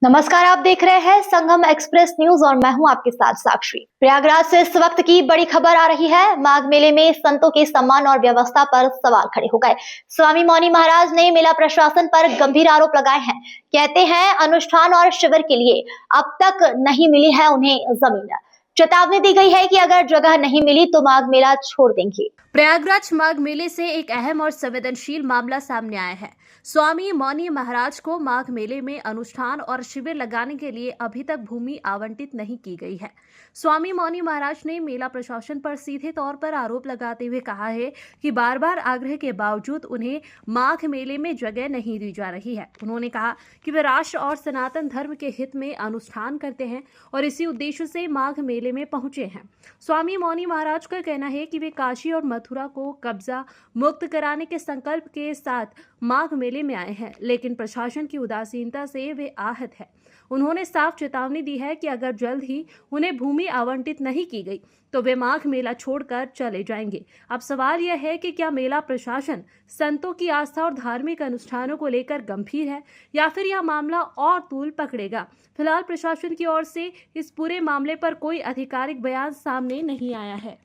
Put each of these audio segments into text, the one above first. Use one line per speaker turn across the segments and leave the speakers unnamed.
नमस्कार, आप देख रहे हैं संगम एक्सप्रेस न्यूज और मैं हूं आपके साथ साक्षी। प्रयागराज से इस वक्त की बड़ी खबर आ रही है। माघ मेले में संतों के सम्मान और व्यवस्था पर सवाल खड़े हो गए। स्वामी मौनी महाराज ने मेला प्रशासन पर गंभीर आरोप लगाए हैं। कहते हैं अनुष्ठान और शिविर के लिए अब तक नहीं मिली है उन्हें जमीन। चेतावनी दी गई है कि अगर जगह नहीं मिली तो माघ मेला छोड़ देंगे।
प्रयागराज माघ मेले से एक अहम और संवेदनशील मामला सामने आया है। स्वामी मौनी महाराज को माघ मेले में अनुष्ठान और शिविर लगाने के लिए अभी तक भूमि आवंटित नहीं की गई है। स्वामी मौनी महाराज ने मेला प्रशासन पर सीधे तौर पर आरोप लगाते हुए कहा है कि बार बार आग्रह के बावजूद उन्हें माघ मेले में जगह नहीं दी जा रही है। उन्होंने कहा कि वे राष्ट्र और सनातन धर्म के हित में अनुष्ठान करते हैं और इसी उद्देश्य से माघ मेले में पहुंचे हैं। स्वामी मौनी महाराज का कहना है कि वे काशी और मथुरा को कब्जा मुक्त कराने के संकल्प के साथ माघ मेले में आए हैं, लेकिन प्रशासन की उदासीनता से वे आहत है। उन्होंने साफ चेतावनी दी है कि अगर जल्द ही उन्हें भूमि आवंटित नहीं की गई तो वे माघ मेला छोड़कर चले जाएंगे। अब सवाल यह है कि क्या मेला प्रशासन संतों की आस्था और धार्मिक अनुष्ठानों को लेकर गंभीर है या फिर यह मामला और तूल पकड़ेगा। फिलहाल प्रशासन की ओर से इस पूरे मामले पर कोई आधिकारिक बयान सामने नहीं आया है।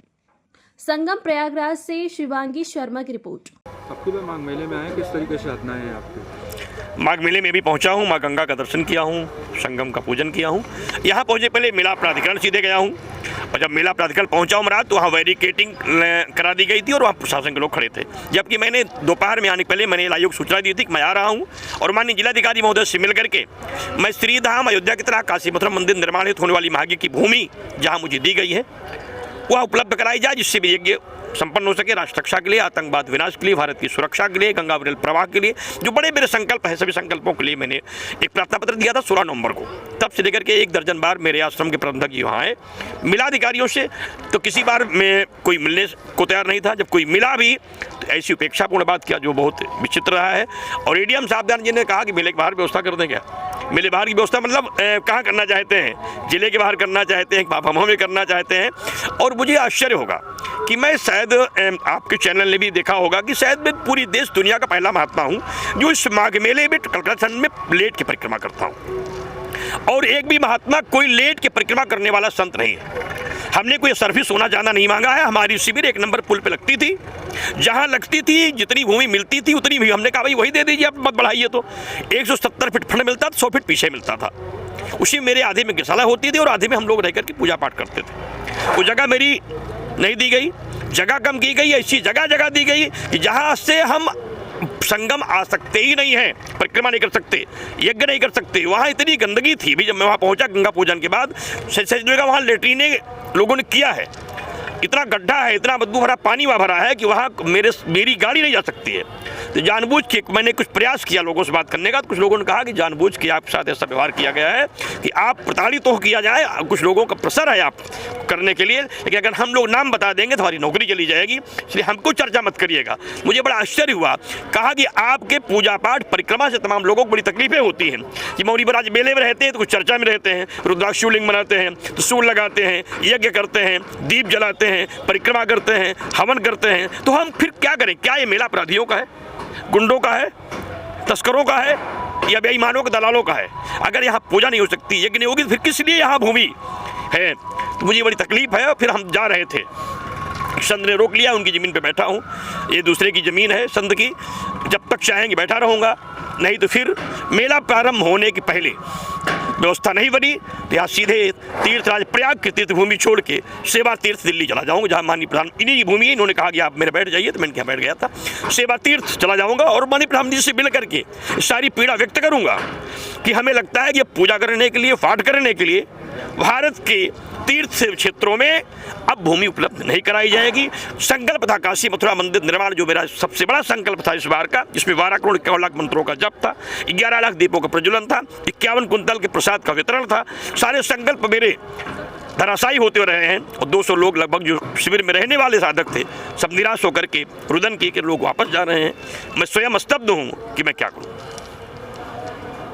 संगम प्रयागराज से शिवांगी शर्मा की रिपोर्ट।
आपकी बार माघ मेले में आए, किस तरीके से यातनाएं हैं आपके?
माघ मेले में भी पहुंचा हूं, माँ गंगा का दर्शन किया हूं, संगम का पूजन किया हूं। यहाँ पहुंचे पहले मेला प्राधिकरण सीधे गया हूं और जब मेला प्राधिकरण पहुंचा हूं महाराज तो वहाँ बैरिकेटिंग करा दी गई थी और वहाँ प्रशासन के लोग खड़े थे। जबकि मैंने दोपहर में आने के पहले मैंने आयोग सूचना दी थी कि मैं आ रहा हूँ और माननीय जिलाधिकारी महोदय से मिल करके मैं श्रीधाम अयोध्या की तरह काशी मथुरा मंदिर निर्माण हेतु होने वाली माघी की भूमि जहाँ मुझे दी गई है वह उपलब्ध कराई जाए, जिससे भी यज्ञ संपन्न हो सके, राष्ट्र रक्षा के लिए, आतंकवाद विनाश के लिए, भारत की सुरक्षा के लिए, गंगा विरल प्रवाह के लिए, जो बड़े मेरे संकल्प है, सभी संकल्पों के लिए मैंने एक प्रार्थना पत्र दिया था 16 नवंबर को। तब से लेकर के 1 दर्जन बार मेरे आश्रम के प्रबंधक जी वहाँ आए मिला अधिकारियों से, तो किसी बार में कोई मिलने को तैयार नहीं था। जब कोई मिला भी तो ऐसी उपेक्षापूर्ण बात किया जो बहुत विचित्र रहा है। और एडीएम साहब जी ने कहा कि मेले के बाहर व्यवस्था कर दें क्या। मेले बाहर की व्यवस्था मतलब कहाँ करना चाहते हैं, जिले के बाहर करना चाहते हैं, बाबा में करना चाहते हैं। और मुझे आश्चर्य होगा कि मैं शायद आपके चैनल ने भी देखा होगा कि शायद मैं पूरी देश दुनिया का पहला महात्मा हूँ जो इस माघ मेले में कलकत्ता में लेट की परिक्रमा करता हूँ। और एक भी महात्मा कोई लेट की परिक्रमा करने वाला संत नहीं है। हमने कोई सर्विस होना जाना नहीं मांगा है। हमारी शिविर 1 नंबर पुल पे लगती थी, जहाँ लगती थी जितनी भूमि मिलती थी उतनी भी हमने कहा भाई वही दे दीजिए, आप मत बढ़ाइए। तो 170 फीट फंड मिलता था, 100 फीट पीछे मिलता था। उसी मेरे आधे में गौशाला होती थी और आधे में हम लोग रह करके पूजा पाठ करते थे। वो जगह मेरी नहीं दी गई, जगह कम की गई, ऐसी जगह दी गई कि जहाँ से हम संगम आ सकते ही नहीं है, परिक्रमा नहीं कर सकते, यज्ञ नहीं कर सकते। वहाँ इतनी गंदगी थी भी। जब मैं वहाँ पहुँचा गंगा पूजन के बाद सच जगह वहाँ लेट्रीने लोगों ने किया है, इतना गड्ढा है, इतना बदबू भरा पानी वहाँ भरा है कि वहाँ मेरी गाड़ी नहीं जा सकती है। तो जानबूझ के मैंने कुछ प्रयास किया लोगों से बात करने का, तो कुछ लोगों ने कहा कि जानबूझ के आपके साथ ऐसा व्यवहार किया गया है कि आप प्रताड़ित तो किया जाए, कुछ लोगों का प्रेशर है आप करने के लिए, लेकिन अगर हम लोग नाम बता देंगे तो हमारी नौकरी चली जाएगी, इसलिए हमको चर्चा मत करिएगा। मुझे बड़ा आश्चर्य हुआ। कहा कि आपके पूजा पाठ परिक्रमा से तमाम लोगों को बड़ी तकलीफें होती हैं कि मौनी महाराज मेले में रहते हैं तो कुछ चर्चा में रहते हैं, रुद्राक्ष शिवलिंग बनाते हैं तो सूर्य लगाते हैं, यज्ञ करते हैं, दीप जलाते हैं, परिक्रमा करते हैं, हवन करते हैं। तो हम फिर क्या करें? क्या ये मेला अपराधियों का है, गुंडों का है, तस्करों का है या बेईमानों के दलालों का है? अगर यहाँ पूजा नहीं हो सकती, यज्ञ नहीं होगी, तो फिर किस लिए यहाँ भूमि है? तो मुझे बड़ी तकलीफ है। और फिर हम जा रहे थे, संत ने रोक लिया, उनकी ज़मीन पे बैठा हूँ। ये दूसरे की ज़मीन है संत की, जब तक चाहेंगे बैठा रहूँगा, नहीं तो फिर मेला प्रारंभ होने के पहले व्यवस्था नहीं बनी तो यहाँ सीधे तीर्थराज प्रयाग की तीर्थभूमि छोड़ के सेवा तीर्थ दिल्ली चला जाऊँगा, जहाँ माननीय प्रधान इन्हीं की भूमि है। इन्होंने कहा कि आप मेरे बैठ जाइए, तो मैंने क्या बैठ गया था। सेवा तीर्थ चला जाऊँगा और माननीय प्रधानमंत्री से मिल करके सारी पीड़ा व्यक्त करूँगा कि हमें लगता है कि पूजा करने के लिए, पाठ करने के लिए भारत के तीर्थ क्षेत्रों में अब भूमि उपलब्ध नहीं कराई जाएगी। संकल्प था काशी मथुरा मंदिर निर्माण, जो मेरा सबसे बड़ा संकल्प था इस बार का, जिसमें 12 करोड़ 51 लाख मंत्रों का जप था, 11 लाख दीपों का प्रज्वलन था, 51 कुंतल के प्रसाद का वितरण था। सारे संकल्प मेरे धराशायी होते रहे हैं और 200 लोग लगभग जो शिविर में रहने वाले साधक थे सब निराश होकर के रुदन किए कि लोग वापस जा रहे हैं। मैं स्वयं स्तब्ध हूँ कि मैं क्या करूँ।